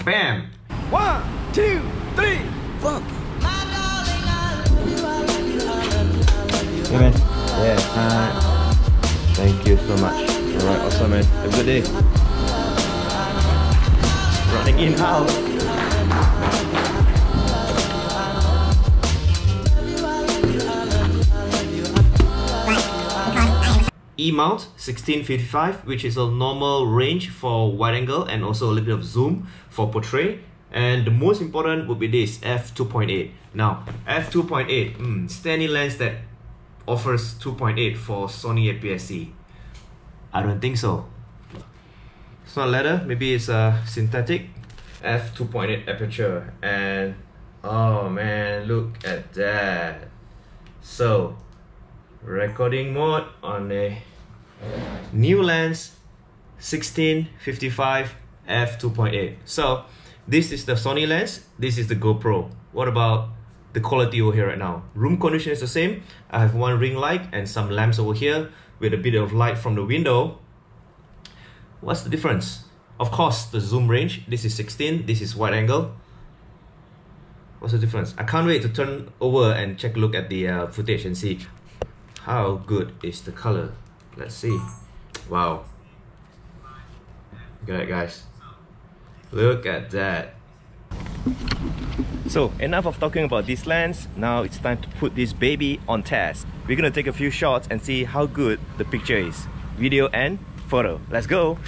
Bam! 1, 2, 3, fuck. Hey man. Yeah. Thank you so much. Alright, awesome man. Have a good day. Running in out. E-mount 1655, which is a normal range for wide angle and also a little bit of zoom for portrait. And the most important would be this f2.8. Now, f2.8, is there any lens that offers 2.8 for Sony APS-C? I don't think so. It's not leather, maybe it's a synthetic. f2.8 aperture, and oh man, look at that. So, recording mode on a new lens 1655 f2.8. So this is the Sony lens, this is the GoPro. What about the quality over here right now? Room condition is the same. I have one ring light and some lamps over here with a bit of light from the window. What's the difference? Of course, the zoom range. This is 16, this is wide angle. What's the difference? I can't wait to turn over and check a look at the footage and see how good is the color. Let's see. Wow. Look at that, guys. Look at that. So enough of talking about this lens. Now it's time to put this baby on test. We're gonna take a few shots and see how good the picture is. Video and photo. Let's go.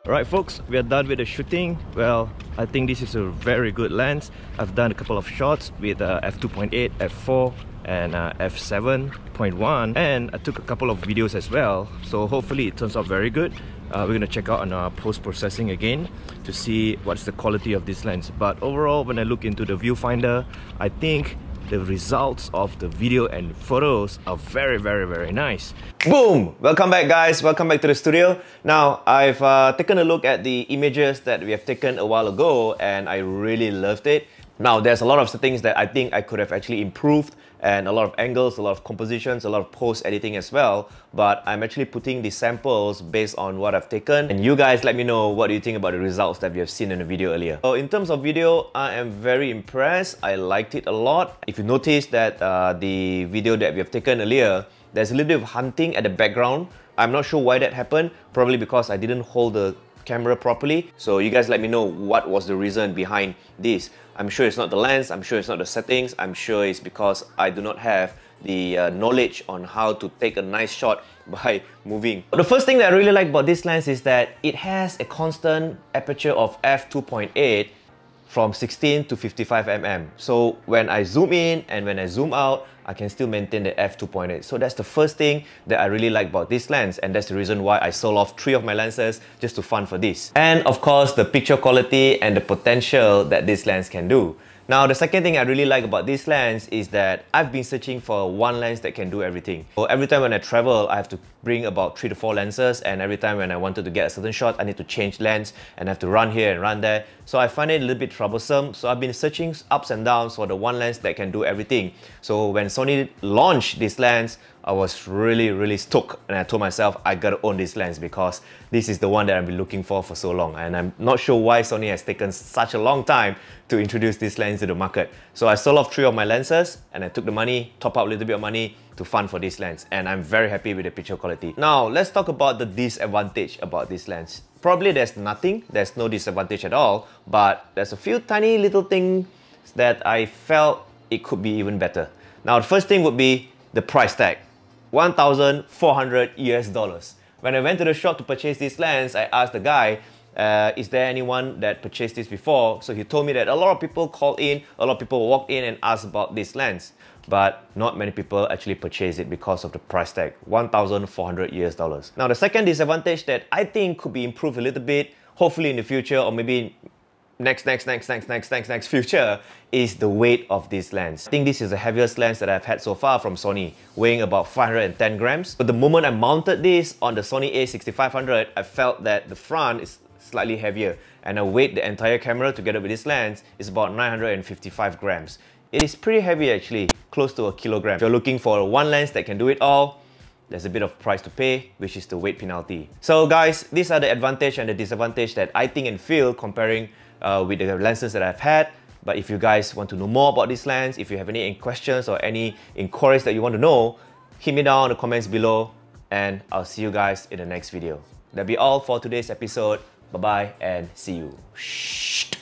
Alright folks, we are done with the shooting. Well, I think this is a very good lens. I've done a couple of shots with f2.8, f4 and f7.1, and I took a couple of videos as well, so hopefully it turns out very good. We're going to check out on our post-processing again to see what's the quality of this lens. But overall, when I look into the viewfinder, I think the results of the video and photos are very nice. Boom! Welcome back guys, welcome back to the studio. Now, I've taken a look at the images that we have taken a while ago and I really loved it. Now, there's a lot of settings that I think I could have actually improved, and a lot of angles, a lot of compositions, a lot of post-editing as well. But I'm actually putting the samples based on what I've taken. And you guys let me know what do you think about the results that we have seen in the video earlier. So in terms of video, I am very impressed. I liked it a lot. If you notice that the video that we have taken earlier, there's a little bit of hunting at the background. I'm not sure why that happened. Probably because I didn't hold the camera properly. So you guys let me know what was the reason behind this. I'm sure it's not the lens, I'm sure it's not the settings, I'm sure it's because I do not have the knowledge on how to take a nice shot by moving. But the first thing that I really like about this lens is that it has a constant aperture of f2.8 from 16 to 55 mm. So when I zoom in and when I zoom out, I can still maintain the f2.8. So that's the first thing that I really like about this lens, and that's the reason why I sold off 3 of my lenses just to fund for this. And of course, the picture quality and the potential that this lens can do. Now, the second thing I really like about this lens is that I've been searching for one lens that can do everything. So every time when I travel, I have to bring about 3 to 4 lenses, and every time when I wanted to get a certain shot, I need to change lens and I have to run here and run there. So I find it a little bit troublesome. So I've been searching ups and downs for the one lens that can do everything. So when Sony launched this lens, I was really stoked, and I told myself I gotta own this lens because this is the one that I've been looking for so long, and I'm not sure why Sony has taken such a long time to introduce this lens to the market. So I sold off 3 of my lenses and I took the money, top up a little bit of money to fund for this lens, and I'm very happy with the picture quality. Now let's talk about the disadvantage about this lens. Probably there's nothing, there's no disadvantage at all, but there's a few tiny little things that I felt it could be even better. Now, the first thing would be the price tag, $1,400 US. When I went to the shop to purchase this lens, I asked the guy, is there anyone that purchased this before? So he told me that a lot of people called in, a lot of people walked in and asked about this lens, but not many people actually purchased it because of the price tag, $1,400 US. Now, the second disadvantage that I think could be improved a little bit, hopefully in the future, or maybe next future, is the weight of this lens. I think this is the heaviest lens that I've had so far from Sony, weighing about 510 grams. But the moment I mounted this on the Sony a6500, I felt that the front is slightly heavier, and I weighed the entire camera together with this lens is about 955 grams. It is pretty heavy actually, close to a kilogram. If you're looking for one lens that can do it all, there's a bit of price to pay, which is the weight penalty. So guys, these are the advantage and the disadvantage that I think and feel comparing with the lenses that I've had. But if you guys want to know more about this lens, if you have any questions or any inquiries that you want to know, hit me down in the comments below, and I'll see you guys in the next video. That'll be all for today's episode. Bye bye and see you. Shh.